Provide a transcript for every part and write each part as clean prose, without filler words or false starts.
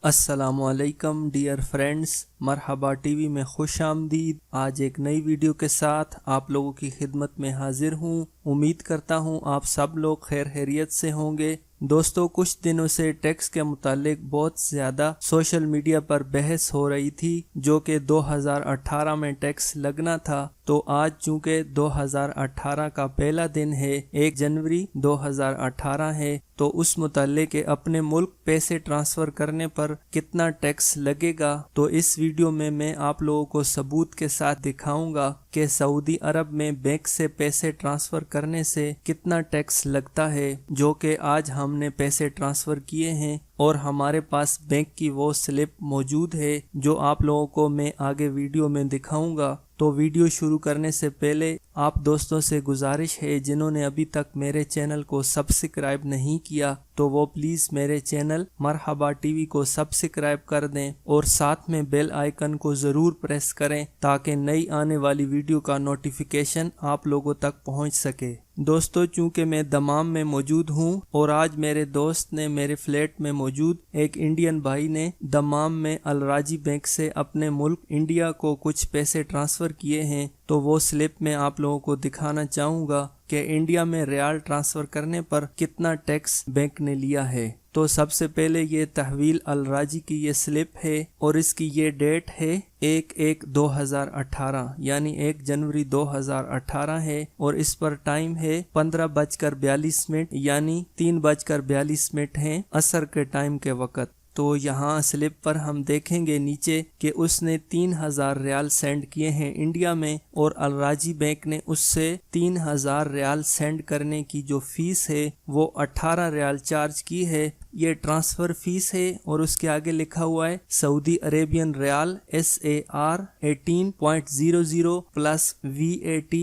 السلام علیکم dear friends, مرحبا ٹی وی میں خوش آمدید۔ آج ایک نئی ویڈیو کے ساتھ آپ لوگوں کی خدمت میں حاضر ہوں۔ امید کرتا ہوں آپ سب لوگ خیر خیریت سے ہوں گے۔ دوستو، کچھ دنوں سے ٹیکس کے متعلق بہت زیادہ سوشل میڈیا پر بحث ہو رہی تھی، جو کہ 2018 میں ٹیکس لگنا تھا۔ تو آج چونکہ 2018 کا پہلا دن ہے، 1 جنوری 2018 ہے، تو اس متعلق کہ اپنے ملک پیسے ٹرانسفر کرنے پر کتنا ٹیکس لگے گا، تو اس ویڈیو میں آپ لوگوں کو ثبوت کے ساتھ دکھاؤں گا کہ سعودی عرب میں بینک سے پیسے ٹرانسفر کرنے سے کتنا ٹیکس لگتا ہے، جو کہ آج ہم نے پیسے ٹرانسفر کیے ہیں اور ہمارے پاس بینک کی وہ سلپ موجود ہے جو آپ لوگوں کو میں آگے ویڈیو میں دکھاؤں گا۔ تو ویڈیو شروع کرنے سے پہلے آپ دوستوں سے گزارش ہے، جنہوں نے ابھی تک میرے چینل کو سبسکرائب نہیں کیا تو وہ پلیز میرے چینل مرحبا ٹی وی کو سبسکرائب کر دیں اور ساتھ میں بیل آئیکن کو ضرور پریس کریں تاکہ نئی آنے والی ویڈیو کا نوٹیفیکیشن آپ لوگوں تک پہنچ سکے۔ دوستو، چونکہ میں دمام میں موجود ہوں اور آج میرے دوست نے میرے فلیٹ میں موجود ایک انڈین بھائی نے دمام میں الراجی بینک سے اپنے ملک انڈیا کو کچھ پیسے ٹرانسفر کیے ہیں، تو وہ سلپ میں آپ لوگوں کو دکھانا چاہوں گا کہ انڈیا میں ریال ٹرانسفر کرنے پر کتنا ٹیکس بینک نے لیا ہے۔ تو سب سے پہلے یہ تحویل الراجی کی یہ سلپ ہے اور اس کی یہ ڈیٹ ہے 1/1/2018، یعنی 1 جنوری 2018 ہے، اور اس پر ٹائم ہے 15:42 یعنی 3:42 ہیں عصر کے ٹائم کے وقت۔ تو یہاں سلپ پر ہم دیکھیں گے نیچے کہ اس نے 3000 ریال سینڈ کیے ہیں انڈیا میں، اور الراجی بینک نے اس سے 3000 ریال سینڈ کرنے کی جو فیس ہے وہ 18 ریال چارج کی ہے۔ یہ ٹرانسفر فیس ہے اور اس کے آگے لکھا ہوا ہے سعودی عربین ریال SAR 18.00 پلس VAT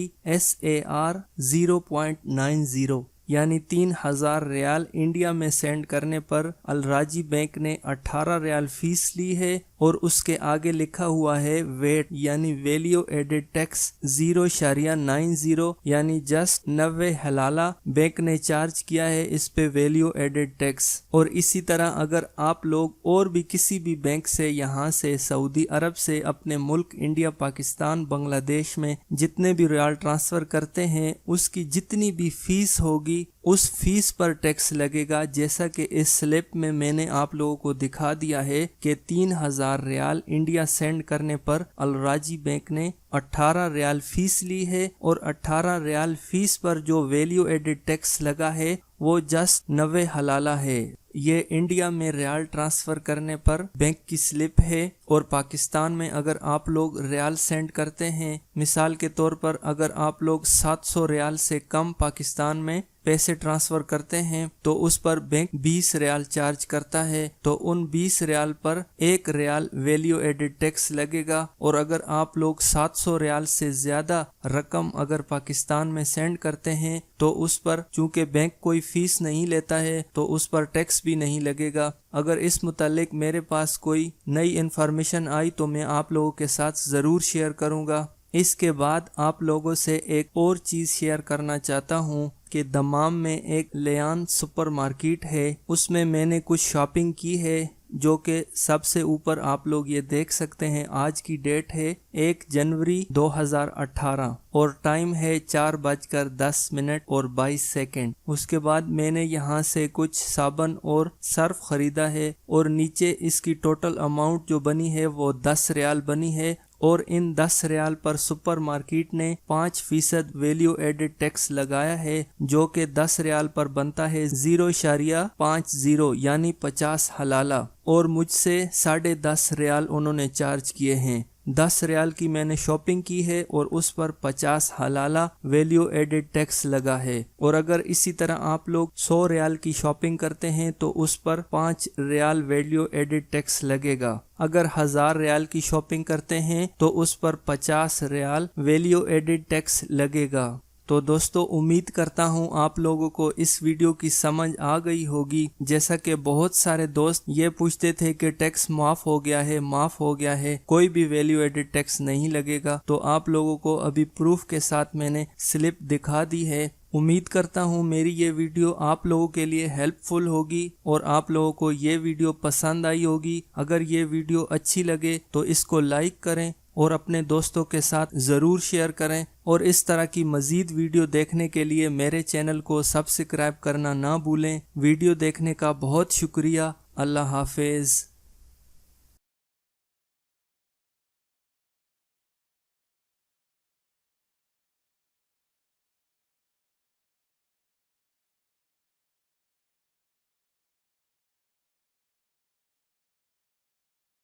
SAR 0.90، یعنی 3000 ریال انڈیا میں سینڈ کرنے پر الراجی بینک نے 18 ریال فیس لی ہے، اور اس کے آگے لکھا ہوا ہے ویٹ یعنی ویلیو ایڈڈ ٹیکس 0.90، یعنی جسٹ 90 حلالہ بینک نے چارج کیا ہے اس پہ ویلیو ایڈڈ ٹیکس۔ اور اسی طرح اگر آپ لوگ اور بھی کسی بھی بینک سے یہاں سے سعودی عرب سے اپنے ملک انڈیا، پاکستان، بنگلہ دیش میں جتنے بھی ریال ٹرانسفر کرتے ہیں، اس کی جتنی بھی فیس ہوگی اس فیس پر ٹیکس لگے گا، جیسا کہ اس سلپ میں نے آپ لوگوں کو دکھا دیا ہے کہ 3000 ریال انڈیا سینڈ کرنے پر الراجی بینک نے 18 ریال فیس لی ہے، اور 18 ریال فیس پر جو ویلیو ایڈڈ ٹیکس لگا ہے وہ جسٹ 90 حلالہ ہے۔ یہ انڈیا میں ریال ٹرانسفر کرنے پر بینک کی سلپ ہے، اور پاکستان میں اگر آپ لوگ ریال سینڈ کرتے ہیں، مثال کے طور پر اگر آپ لوگ 700 ریال سے کم پاکستان میں پیسے ٹرانسفر کرتے ہیں تو اس پر بینک 20 ریال چارج کرتا ہے، تو ان 20 ریال پر 1 ریال ویلیو ایڈڈ ٹیکس لگے گا۔ اور اگر آپ لوگ 700 ریال سے زیادہ رقم اگر پاکستان میں سینڈ کرتے ہیں تو اس پر چونکہ بینک کوئی فیس نہیں لیتا ہے تو اس پر ٹیکس بھی نہیں لگے گا۔ اگر اس متعلق میرے پاس کوئی نئی انفارمیشن آئی تو میں آپ لوگوں کے ساتھ ضرور شیئر کروں گا۔ اس کے بعد آپ لوگوں سے ایک اور چیز شیئر کرنا چاہتا ہوں کہ دمام میں ایک لیان سپر مارکیٹ ہے، اس میں نے کچھ شاپنگ کی ہے، جو کہ سب سے اوپر آپ لوگ یہ دیکھ سکتے ہیں۔ آج کی ڈیٹ ہے 1 جنوری 2018 اور ٹائم ہے 4:10 اور 22۔ اس کے بعد میں نے یہاں سے کچھ صابن اور سرف خریدا ہے، اور نیچے اس کی ٹوٹل اماؤنٹ جو بنی ہے وہ 10 ریال بنی ہے، اور ان 10 ریال پر سپر مارکیٹ نے 5% ویلیو ایڈڈ ٹیکس لگایا ہے، جو کہ 10 ریال پر بنتا ہے 0.50 یعنی 50 حلالہ، اور مجھ سے 10.5 ریال انہوں نے چارج کیے ہیں۔ 10 ریال کی میں نے شاپنگ کی ہے اور اس پر 50 حلالہ ویلیو ایڈڈ ٹیکس لگا ہے، اور اگر اسی طرح آپ لوگ 100 ریال کی شاپنگ کرتے ہیں تو اس پر 5 ریال ویلیو ایڈڈ ٹیکس لگے گا۔ اگر 1000 ریال کی شاپنگ کرتے ہیں تو اس پر 50 ریال ویلیو ایڈڈ ٹیکس لگے گا۔ تو دوستو، امید کرتا ہوں آپ لوگوں کو اس ویڈیو کی سمجھ آ گئی ہوگی۔ جیسا کہ بہت سارے دوست یہ پوچھتے تھے کہ ٹیکس معاف ہو گیا ہے، کوئی بھی ویلیو ایڈڈ ٹیکس نہیں لگے گا، تو آپ لوگوں کو ابھی پروف کے ساتھ میں نے سلپ دکھا دی ہے۔ امید کرتا ہوں میری یہ ویڈیو آپ لوگوں کے لیے ہیلپ فل ہوگی اور آپ لوگوں کو یہ ویڈیو پسند آئی ہوگی۔ اگر یہ ویڈیو اچھی لگے تو اس کو لائک کریں اور اپنے دوستوں کے ساتھ ضرور شیئر کریں، اور اس طرح کی مزید ویڈیو دیکھنے کے لیے میرے چینل کو سبسکرائب کرنا نہ بھولیں۔ ویڈیو دیکھنے کا بہت شکریہ۔ اللہ حافظ۔